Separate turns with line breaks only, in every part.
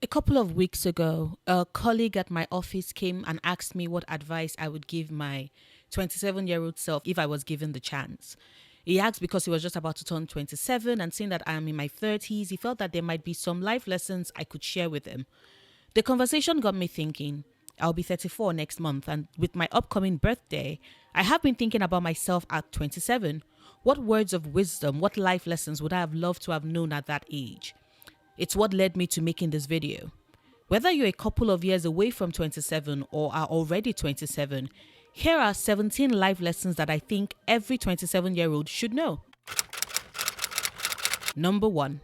A couple of weeks ago, a colleague at my office came and asked me what advice I would give my 27-year-old self if I was given the chance. He asked because he was just about to turn 27 and seeing that I am in my 30s, he felt that there might be some life lessons I could share with him. The conversation got me thinking. I'll be 34 next month, and with my upcoming birthday, I have been thinking about myself at 27. What words of wisdom, what life lessons would I have loved to have known at that age? It's what led me to making this video. Whether you're a couple of years away from 27 or are already 27, here are 17 life lessons that I think every 27-year-old should know. Number 1.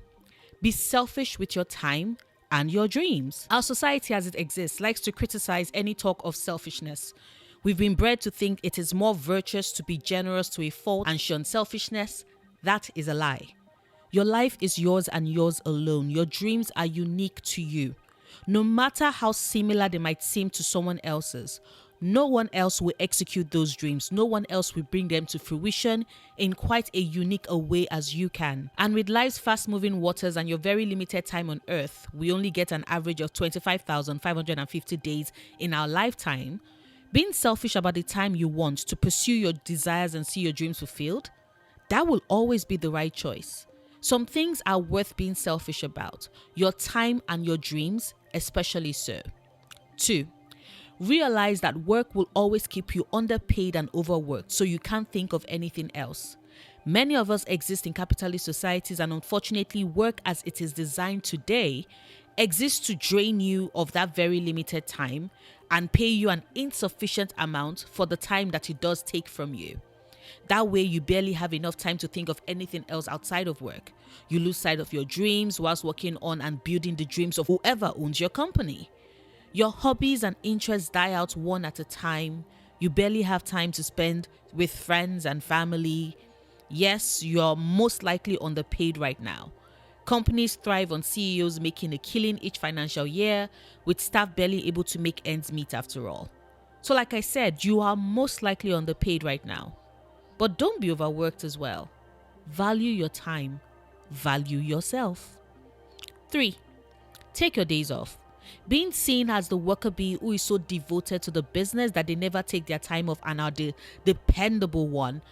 Be selfish with your time and your dreams. Our society as it exists likes to criticize any talk of selfishness. We've been bred to think it is more virtuous to be generous to a fault and shun selfishness. That is a lie. Your life is yours and yours alone. Your dreams are unique to you. No matter how similar they might seem to someone else's, no one else will execute those dreams. No one else will bring them to fruition in quite a unique a way as you can. And with life's fast-moving waters and your very limited time on earth, we only get an average of 25,550 days in our lifetime. Being selfish about the time you want to pursue your desires and see your dreams fulfilled, that will always be the right choice. Some things are worth being selfish about. Your time and your dreams, especially so. 2. Realize that work will always keep you underpaid and overworked, so you can't think of anything else. Many of us exist in capitalist societies, and unfortunately, work as it is designed today exists to drain you of that very limited time and pay you an insufficient amount for the time that it does take from you. That way, you barely have enough time to think of anything else outside of work. You lose sight of your dreams whilst working on and building the dreams of whoever owns your company. Your hobbies and interests die out one at a time. You barely have time to spend with friends and family. Yes, you're most likely underpaid right now. Companies thrive on CEOs making a killing each financial year, with staff barely able to make ends meet after all. So like I said, you are most likely underpaid right now. But don't be overworked as well. Value your time. Value yourself. 3. Take your days off. Being seen as the worker bee who is so devoted to the business that they never take their time off and are the dependable one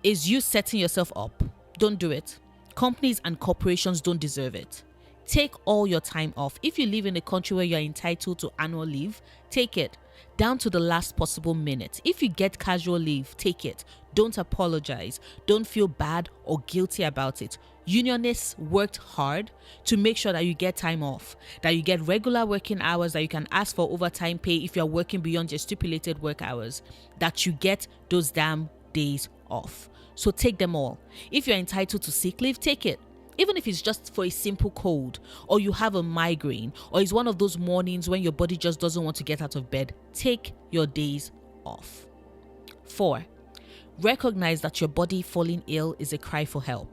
is you setting yourself up. Don't do it. Companies and corporations don't deserve it. Take all your time off. If you live in a country where you're entitled to annual leave, take it down to the last possible minute. If you get casual leave, take it. Don't apologize. Don't feel bad or guilty about it. Unionists worked hard to make sure that you get time off, that you get regular working hours, that you can ask for overtime pay if you're working beyond your stipulated work hours, that you get those damn days off. So take them all. If you're entitled to sick leave, take it. Even if it's just for a simple cold, or you have a migraine, or it's one of those mornings when your body just doesn't want to get out of bed, take your days off. 4. Recognize that your body falling ill is a cry for help.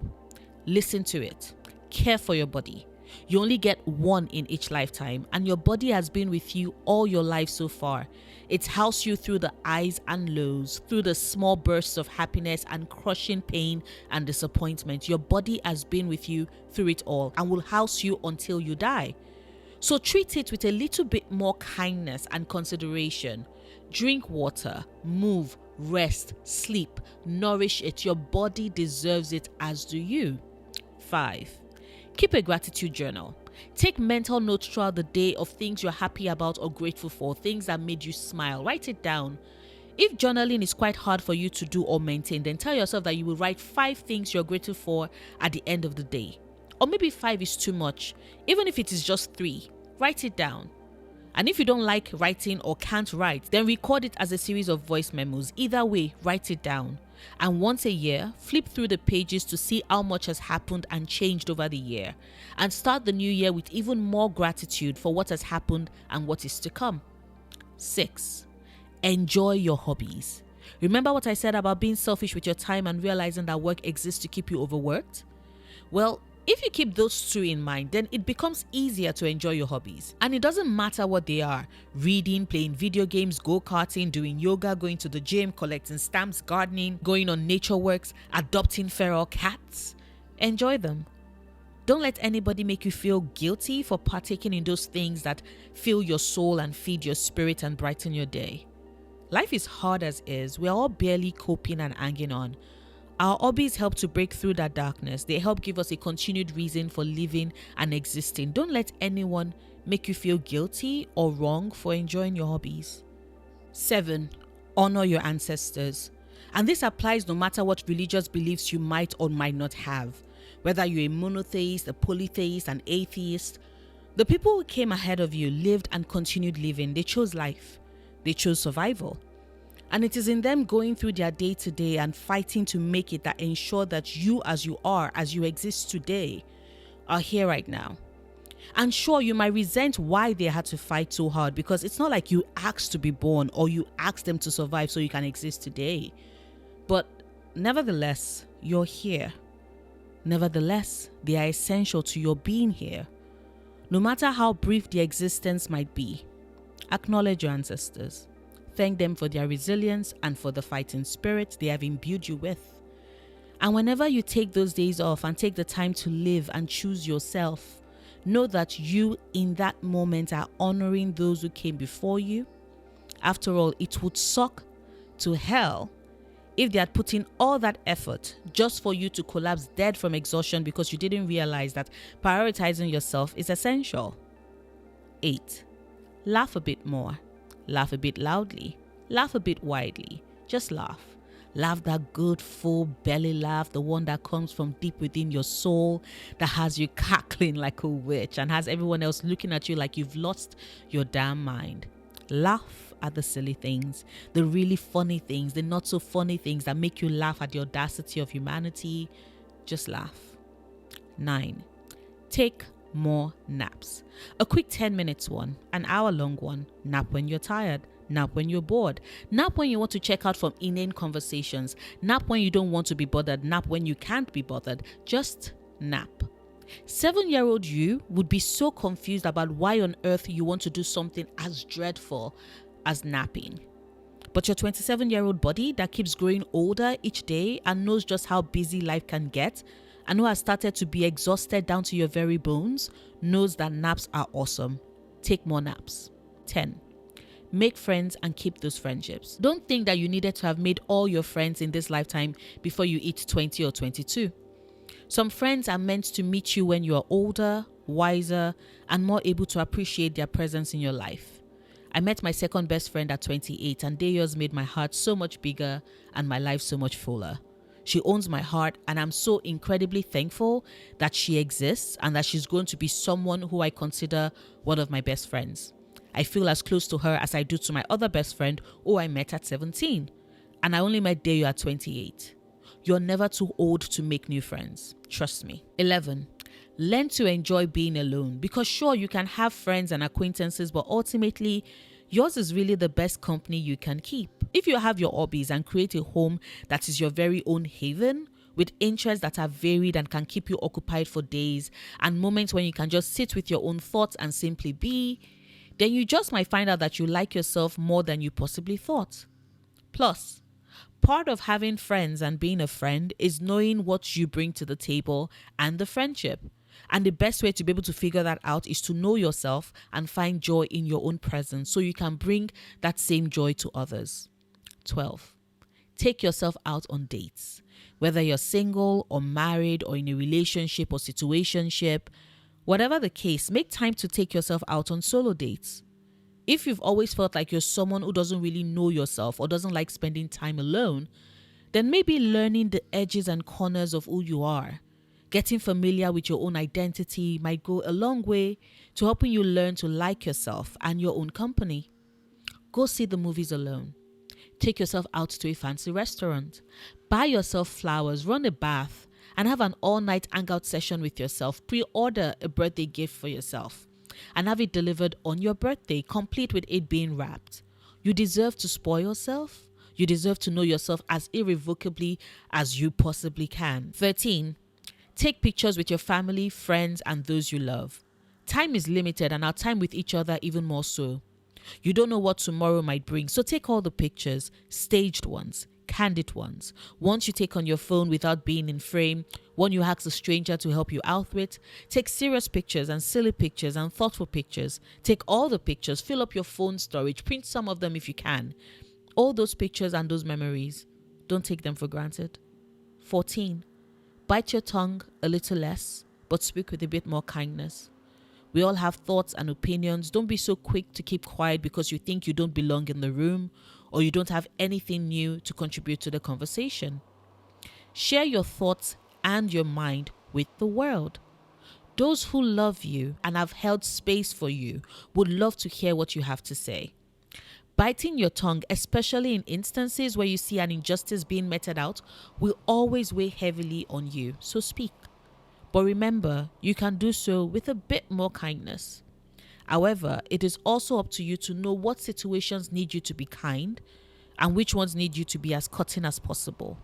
Listen to it. Care for your body. You only get one in each lifetime, and your body has been with you all your life so far. It's housed you through the highs and lows, through the small bursts of happiness and crushing pain and disappointment. Your body has been with you through it all and will house you until you die. So treat it with a little bit more kindness and consideration. Drink water, move, rest, sleep, nourish it. Your body deserves it, as do you. 5. Keep a gratitude journal. Take mental notes throughout the day of things you're happy about or grateful for, things that made you smile. Write it down. If journaling is quite hard for you to do or maintain, then tell yourself that you will write 5 things you're grateful for at the end of the day. Or maybe 5 is too much. Even if it is just 3, write it down. And if you don't like writing or can't write, then record it as a series of voice memos. Either way, write it down. And once a year, flip through the pages to see how much has happened and changed over the year. And start the new year with even more gratitude for what has happened and what is to come. 6. Enjoy your hobbies. Remember what I said about being selfish with your time and realizing that work exists to keep you overworked? Well, if you keep those 2 in mind, then it becomes easier to enjoy your hobbies. And it doesn't matter what they are: reading, playing video games, go-karting, doing yoga, going to the gym, collecting stamps, gardening, going on nature walks, adopting feral cats. Enjoy them. Don't let anybody make you feel guilty for partaking in those things that fill your soul and feed your spirit and brighten your day. Life is hard as is. We're all barely coping and hanging on. Our hobbies help to break through that darkness. They help give us a continued reason for living and existing. Don't let anyone make you feel guilty or wrong for enjoying your hobbies. 7. Honor your ancestors. And this applies no matter what religious beliefs you might or might not have. Whether you're a monotheist, a polytheist, an atheist, the people who came ahead of you lived and continued living. They chose life. They chose survival. And it is in them going through their day to day and fighting to make it that ensure that you as you are, as you exist today, are here right now. And sure, you might resent why they had to fight so hard, because it's not like you asked to be born or you asked them to survive so you can exist today. But nevertheless, you're here. Nevertheless, they are essential to your being here. No matter how brief their existence might be, acknowledge your ancestors. Thank them for their resilience and for the fighting spirit they have imbued you with. And whenever you take those days off and take the time to live and choose yourself, know that you in that moment are honoring those who came before you. After all, it would suck to hell if they had put in all that effort just for you to collapse dead from exhaustion because you didn't realize that prioritizing yourself is essential. 8. Laugh a bit more. Laugh a bit loudly. Laugh a bit widely. Just laugh. Laugh that good full belly laugh, the one that comes from deep within your soul, that has you cackling like a witch and has everyone else looking at you like you've lost your damn mind. Laugh at the silly things, the really funny things, the not so funny things that make you laugh at the audacity of humanity. Just laugh. 9. Take more naps. A quick 10 minutes one, an hour long one. Nap when you're tired. Nap when you're bored. Nap when you want to check out from inane conversations. Nap when you don't want to be bothered. Nap when you can't be bothered. Just nap. 7-year-old you would be so confused about why on earth you want to do something as dreadful as napping. But your 27-year-old body that keeps growing older each day and knows just how busy life can get and who has started to be exhausted down to your very bones knows that naps are awesome. Take more naps. 10. Make friends and keep those friendships. Don't think that you needed to have made all your friends in this lifetime before you hit 20 or 22. Some friends are meant to meet you when you are older, wiser, and more able to appreciate their presence in your life. I met my second best friend at 28, and they years made my heart so much bigger and my life so much fuller. She owns my heart, and I'm so incredibly thankful that she exists and that she's going to be someone who I consider one of my best friends. I feel as close to her as I do to my other best friend who I met at 17. And I only met Dayo at 28. You're never too old to make new friends. Trust me. 11. Learn to enjoy being alone. Because sure, you can have friends and acquaintances, but ultimately, yours is really the best company you can keep. If you have your hobbies and create a home that is your very own haven, with interests that are varied and can keep you occupied for days, and moments when you can just sit with your own thoughts and simply be, then you just might find out that you like yourself more than you possibly thought. Plus, part of having friends and being a friend is knowing what you bring to the table and the friendship. And the best way to be able to figure that out is to know yourself and find joy in your own presence so you can bring that same joy to others. 12. Take yourself out on dates. Whether you're single or married or in a relationship or situationship, whatever the case, make time to take yourself out on solo dates. If you've always felt like you're someone who doesn't really know yourself or doesn't like spending time alone, then maybe learning the edges and corners of who you are, getting familiar with your own identity might go a long way to helping you learn to like yourself and your own company. Go see the movies alone. Take yourself out to a fancy restaurant. Buy yourself flowers, run a bath, and have an all-night hangout session with yourself. Pre-order a birthday gift for yourself and have it delivered on your birthday, complete with it being wrapped. You deserve to spoil yourself. You deserve to know yourself as irrevocably as you possibly can. 13. Take pictures with your family, friends, and those you love. Time is limited, and our time with each other even more so. You don't know what tomorrow might bring, so take all the pictures, staged ones, candid ones. Ones you take on your phone without being in frame, one you ask a stranger to help you out with. Take serious pictures and silly pictures and thoughtful pictures. Take all the pictures, fill up your phone storage, print some of them if you can. All those pictures and those memories, don't take them for granted. 14. Bite your tongue a little less, but speak with a bit more kindness. We all have thoughts and opinions. Don't be so quick to keep quiet because you think you don't belong in the room or you don't have anything new to contribute to the conversation. Share your thoughts and your mind with the world. Those who love you and have held space for you would love to hear what you have to say. Biting your tongue, especially in instances where you see an injustice being meted out, will always weigh heavily on you, so speak. But remember, you can do so with a bit more kindness. However, it is also up to you to know what situations need you to be kind and which ones need you to be as cutting as possible.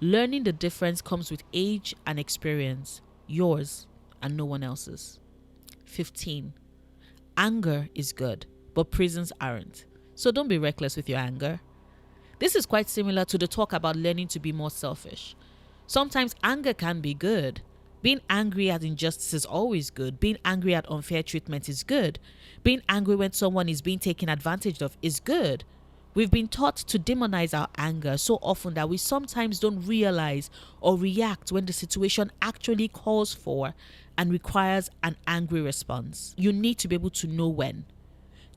Learning the difference comes with age and experience, yours and no one else's. 15. Anger is good, but prisons aren't. So don't be reckless with your anger. This is quite similar to the talk about learning to be more selfish. Sometimes anger can be good. Being angry at injustice is always good. Being angry at unfair treatment is good. Being angry when someone is being taken advantage of is good. We've been taught to demonize our anger so often that we sometimes don't realize or react when the situation actually calls for and requires an angry response. You need to be able to know when.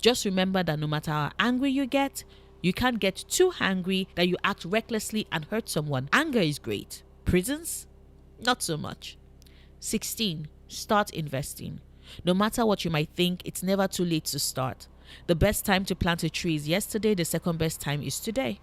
Just remember that no matter how angry you get, you can't get too angry that you act recklessly and hurt someone. Anger is great. Prisons? Not so much. 16. Start investing. No matter what you might think, it's never too late to start. The best time to plant a tree is yesterday. The second best time is today.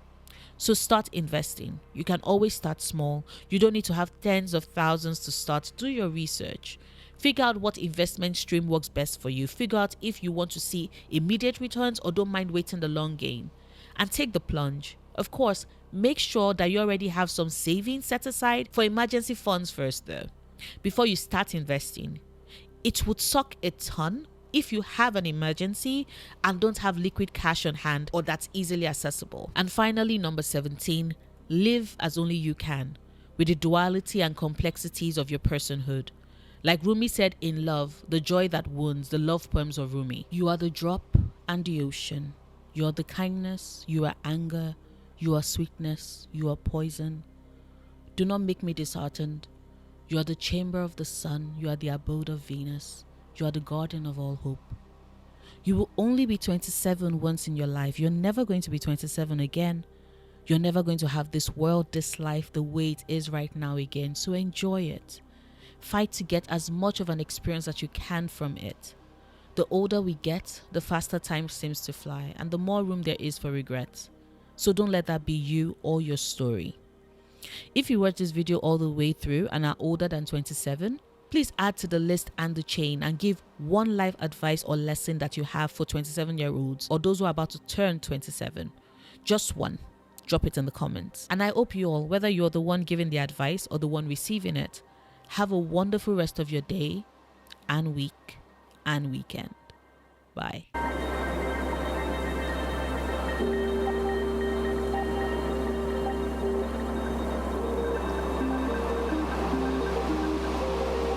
So start investing. You can always start small. You don't need to have tens of thousands to start. Do your research. Figure out what investment stream works best for you. Figure out if you want to see immediate returns or don't mind waiting the long game. And take the plunge. Of course, make sure that you already have some savings set aside for emergency funds first though, before you start investing. It would suck a ton if you have an emergency and don't have liquid cash on hand or that's easily accessible. And finally, number 17, live as only you can with the duality and complexities of your personhood. Like Rumi said in Love, the joy that wounds, the love poems of Rumi. You are the drop and the ocean. You are the kindness, you are anger, you are sweetness, you are poison. Do not make me disheartened. You are the chamber of the sun, you are the abode of Venus, you are the garden of all hope. You will only be 27 once in your life. You're never going to be 27 again. You're never going to have this world, this life, the way it is right now again. So enjoy it. Fight to get as much of an experience that you can from it. The older we get, the faster time seems to fly and the more room there is for regrets. So don't let that be you or your story. If you watch this video all the way through and are older than 27, please add to the list and the chain and give one life advice or lesson that you have for 27-year-olds or those who are about to turn 27. Just one. Drop it in the comments. And I hope you all, whether you're the one giving the advice or the one receiving it, have a wonderful rest of your day and week and weekend. Bye.